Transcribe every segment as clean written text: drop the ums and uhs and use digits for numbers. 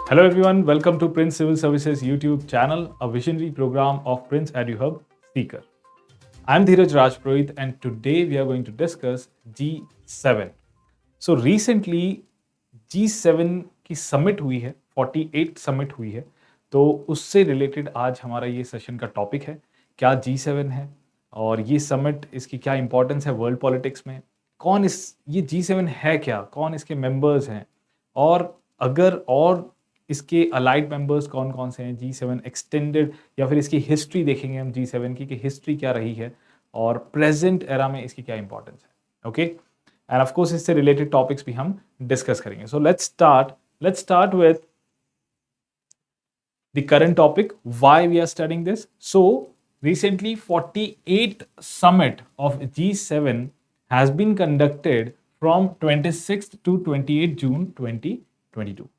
Hello everyone, welcome to Prince Civil Services YouTube channel, a visionary program of Prince EduHub Seeker. I'm Dheeraj Rajpurohit and today we are going to discuss G7. So recently G7 की summit हुई है, 48th summit हुई है, तो उससे related आज हमारा ये session का topic है, क्या G7 है और ये summit इसकी क्या importance है world politics में, कौन इस ये G7 है क्या, कौन इसके members हैं और अगर और इसके अलाइड मेंबर्स कौन कौन से हैं G7 एक्सटेंडेड या फिर इसकी हिस्ट्री देखेंगे हम G7 की कि हिस्ट्री क्या रही है और प्रेजेंट एरा में इसकी क्या इंपॉर्टेंस है ओके एंड ऑफ कोर्स इससे रिलेटेड टॉपिक्स भी हम डिस्कस करेंगे so let's start with the current topic why we are studying this so recently 48th summit of G7 has been conducted from 26th to 28th June 2022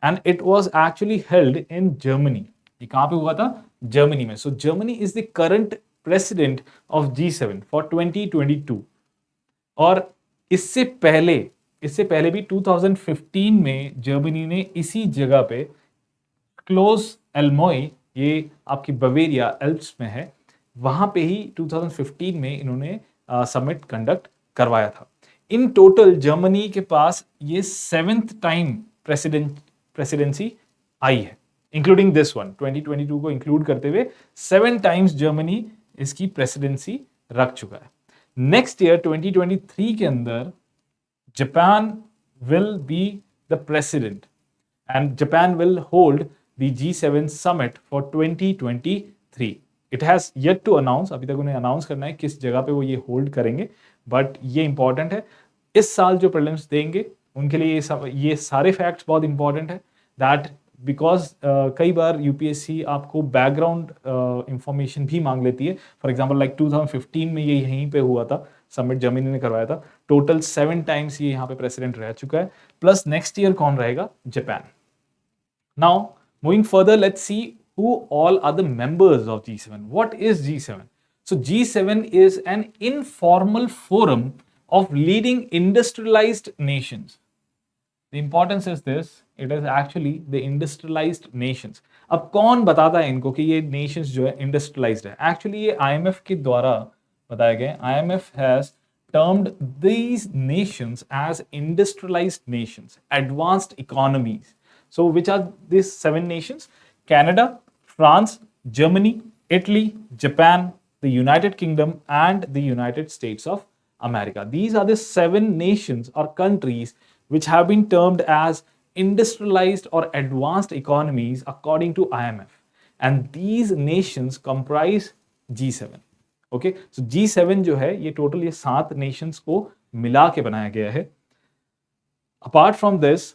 and it was actually held in Germany. ये कहाँ पे हुआ था Germany में. So Germany is the current president of G7 for 2022 और इससे पहले भी 2015 में जर्मनी ने इसी जगह पे क्लोज एल्मोई, ये आपकी बवेरिया एल्प्स में है, वहां पे ही 2015 में इन्होंने समिट कंडक्ट करवाया था. इन टोटल जर्मनी के पास ये 7th टाइम प्रेसिडेंसी आई है, इंक्लूडिंग दिस वन 2022 को इंक्लूड करते हुए 7 टाइम्स जर्मनी इसकी प्रेसिडेंसी रख चुका है. नेक्स्ट ईयर 2023 के अंदर Japan will be the president and Japan will hold the G7 summit for 2023. It has yet to announce, अभी तक उन्हें अनाउंस करना है किस जगह पे वो ये होल्ड करेंगे, बट ये इंपॉर्टेंट है. इस साल जो प्रीलिम्स देंगे उनके लिए ये सारे फैक्ट्स बहुत इंपॉर्टेंट है दैट बिकॉज कई बार यूपीएससी आपको बैकग्राउंड इंफॉर्मेशन भी मांग लेती है. फॉर एग्जाम्पल लाइक 2015 में ये यहीं पे हुआ था, समिट जर्मनी ने करवाया था. टोटल 7 टाइम्स ये यहाँ पे प्रेसिडेंट रह चुका है, प्लस नेक्स्ट ईयर कौन रहेगा, Japan. Now moving further, let's see who all are the members of G7. What is G7? So G7 is an informal forum of leading industrialized nations. The importance is this, it is actually the industrialized nations. अब कौन बताता है इनको कि ये nations जो है industrialized है? Actually ये IMF के द्वारा बताया गया. IMF has termed these nations as industrialized nations, advanced economies. So which are these 7 nations? Canada, France, Germany, Italy, Japan, the United Kingdom, and the United States of America. These are the 7 nations or countries which have been termed as industrialized or advanced economies according to IMF. And these nations comprise G7. Okay, so G7 जो है ये total ये 7 nations को मिला के बनाया गया है. Apart from this,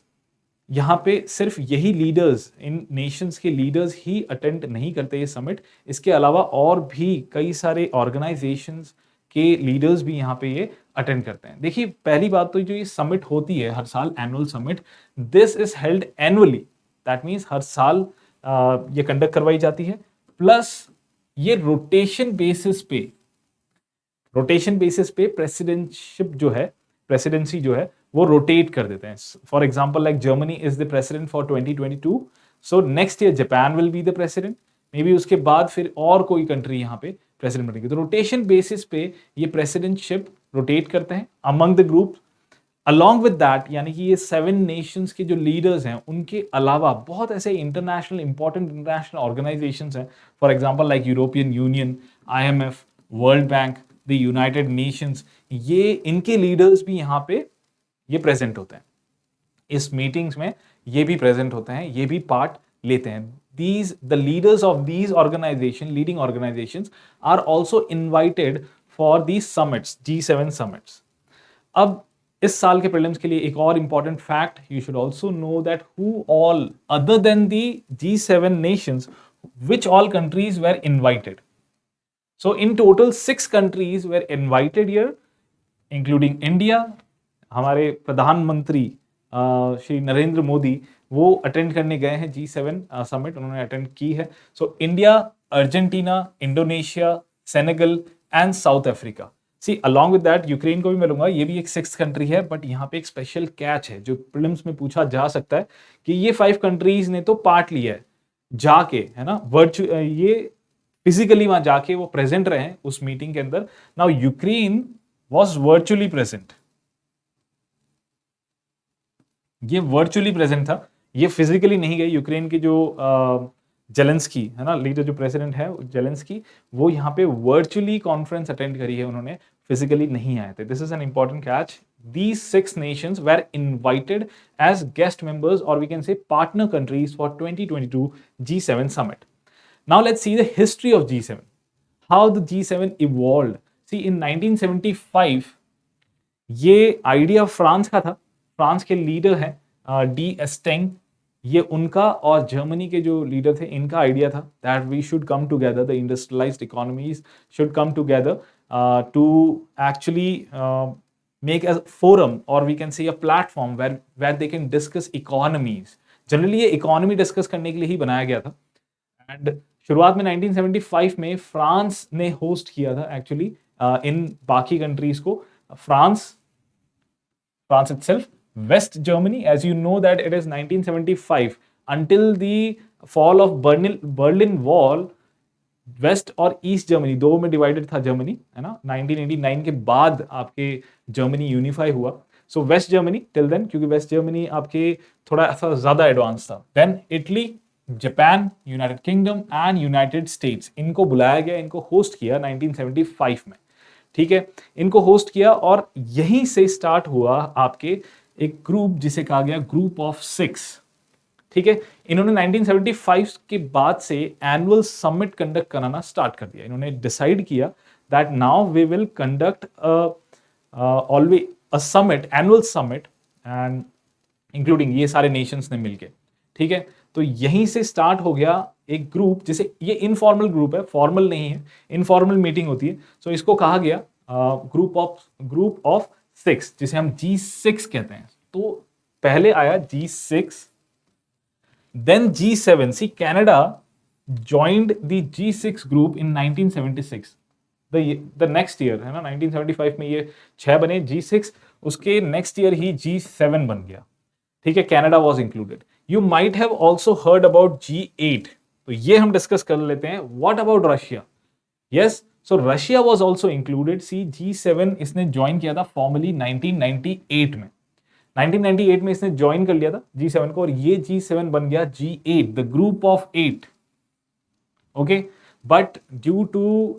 यहाँ पे सिर्फ यही लीडर्स, इन नेशंस के लीडर्स ही अटेंड नहीं करते ये समिट. इसके अलावा और भी कई सारे ऑर्गेनाइजेशंस के लीडर्स भी यहाँ पे ये अटेंड करते हैं. देखिए पहली बात तो जो ये समिट होती है हर साल, annual summit, this is held annually. That means हर साल ये कंडक्ट करवाई जाती है. प्लस ये रोटेशन बेसिस पे प्रेसिडेंटशिप जो है, प्रेसिडेंसी जो है वो रोटेट कर देते हैं. For example like Germany is the president for 2022, so next year Japan will be the president, may be उसके बाद फिर और कोई कंट्री यहाँ पे प्रेसिडेंट बनेगी. तो रोटेशन बेसिस पे ये प्रेसिडेंटशिप रोटेट करते हैं among the group. Along with that, यानी कि ये 7 नेशंस के जो लीडर्स हैं उनके अलावा बहुत ऐसे इंटरनेशनल इंपॉर्टेंट इंटरनेशनल ऑर्गेनाइजेशंस हैं. For example like European union, IMF, world bank, the United Nations, ये इनके लीडर्स भी यहाँ पे ये प्रेजेंट होते हैं. इस मीटिंग्स में ये भी प्रेजेंट होते हैं, ये भी पार्ट लेते हैं. the leaders of these leading organizations are also invited for these summits, G7 summits. अब इस साल के प्रीलिम्स के लिए एक और important fact, you should also know that who all other than the G7 nations, which all countries were invited. So in total 6 countries were invited here, including India. हमारे प्रधानमंत्री श्री नरेंद्र मोदी वो अटेंड करने गए हैं G7 समिट, उन्होंने attend की है. So India, Argentina, Indonesia, Senegal and South Africa, see along with that Ukraine को भी मिलूंगा, ये भी एक सिक्स्थ कंट्री है, बट यहाँ पे एक स्पेशल कैच है जो प्रीलिम्स में पूछा जा सकता है कि ये 5 कंट्रीज ने तो पार्ट लिया है जाके, है ना, ये फिजिकली वहां जाके वो प्रेजेंट रहे हैं उस मीटिंग के अंदर. Now Ukraine was virtually present, ये वर्चुअली प्रेजेंट था, ये फिजिकली नहीं गए. यूक्रेन की जो जेलेंस्की है ना, लीडर जो प्रेसिडेंट है जेलेंस्की, वो यहाँ पे वर्चुअली कॉन्फ्रेंस अटेंड करी है उन्होंने, फिजिकली नहीं आए थे. This is an important catch. These 6 nations were invited as guest members, or we can say partner countries, for 2022 G7 summit. Now let's see the history of G7. How the G7 evolved. See, in 1975 ये idea France का था. France के leader हैं D एस्टेंग, ये उनका और Germany के जो लीडर थे इनका आइडिया था that we should come together, the industrialised economies should come together to actually make a forum, or we can say a platform where they can discuss economies. Generally ये economy discuss करने के लिए ही बनाया गया था. And शुरुआत में 1975 में फ्रांस ने होस्ट किया था एक्चुअली इन बाकी कंट्रीज को. France itself, West Germany, as you know that it is 1975 until the fall of Berlin Wall. West और ईस्ट जर्मनी दो में डिवाइडेड था जर्मनी, है ना. 1989 के बाद आपके जर्मनी यूनिफाई हुआ. So West Germany till then, क्योंकि वेस्ट जर्मनी आपके थोड़ा सा ज्यादा एडवांस था. Then Italy, Japan, United Kingdom and United States, इनको बुलाया गया, इनको होस्ट किया 1975 में. ठीक है, इनको होस्ट किया और यहीं से स्टार्ट हुआ आपके एक ग्रुप जिसे कहा गया ग्रुप ऑफ 6. ठीक है, इन्होंने 1975 के बाद से एनुअल समिट कंडक्ट कराना स्टार्ट कर दिया. इन्होंने डिसाइड किया that now we will conduct always a summit, annual summit, and including ये सारे नेशंस ने मिलके. ठीक है, तो यहीं से स्टार्ट हो गया एक ग्रुप, जिसे ये इनफॉर्मल ग्रुप है, फॉर्मल नहीं है, इनफॉर्मल मीटिंग होती है. सो इसको कहा गया ग्रुप ऑफ 6, जिसे हम G6 कहते हैं. तो पहले आया G6, then G7. See, Canada joined the G6 group in 1976. The next year, है ना, 1975 में ये 6 बने G6, उसके नेक्स्ट ईयर ही G7 बन गया. ठीक है, Canada was included. You might have also heard about G8, तो ये हम डिस्कस कर लेते हैं. What about Russia? Yes, so Russia was also included. See, G7 इसने ज्वाइन किया था फॉर्मली 1998 में. 1998 में इसने ज्वाइन कर लिया था G7 को, और ये G7 बन गया G8, the group of 8. Okay, but due to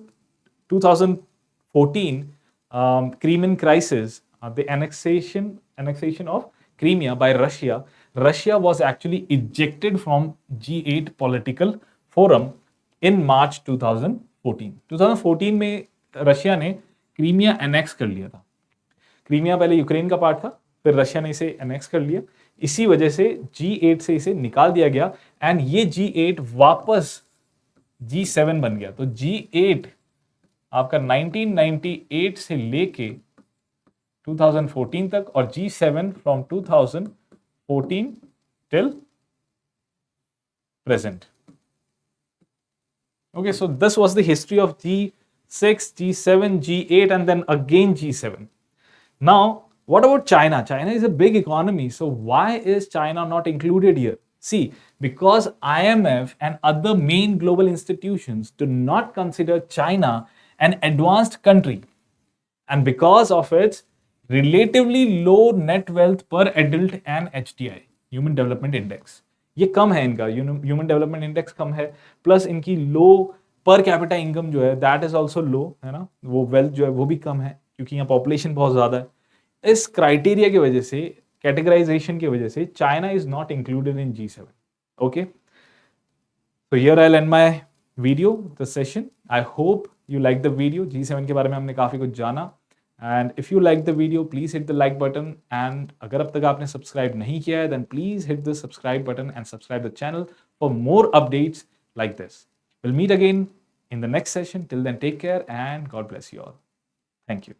2014 Crimean crisis, the annexation of Crimea by Russia was actually ejected from G8 political forum in March 2014. 2014 में रशिया ने क्रीमिया एनेक्स कर लिया था. क्रीमिया पहले यूक्रेन का part था, फिर Russia ने इसे एनेक्स कर लिया. इसी वजह से G8 से इसे निकाल दिया गया, एंड ये G8 वापस G7 बन गया. तो G8 आपका 1998 से लेके 2014 तक, और G7 from 2014 till present. Okay, so this was the history of G6, G7, G8, and then again G7. Now, what about China? China is a big economy. So why is China not included here? See, because IMF and other main global institutions do not consider China an advanced country, and because of its relatively low net wealth per adult and HDI, Human Development Index. ये कम है इनका, human development index कम है, plus इनकी लो per capita income जो है that is also low, है ना. वो वेल्थ जो है वो भी कम है, क्योंकि यहाँ पॉपुलेशन बहुत ज्यादा है. इस क्राइटेरिया की वजह से, कैटेगराइजेशन की वजह से, China is not included in G7. Okay, so here I'll end my video, the session. I hope you like the video. G7 के बारे में हमने काफी कुछ जाना. And if you like the video, please hit the like button. And अगर अब तक आपने सब्सक्राइब नहीं किया है, then please hit the subscribe button and subscribe the channel for more updates like this. We'll meet again in the next session. Till then, take care and God bless you all. Thank you.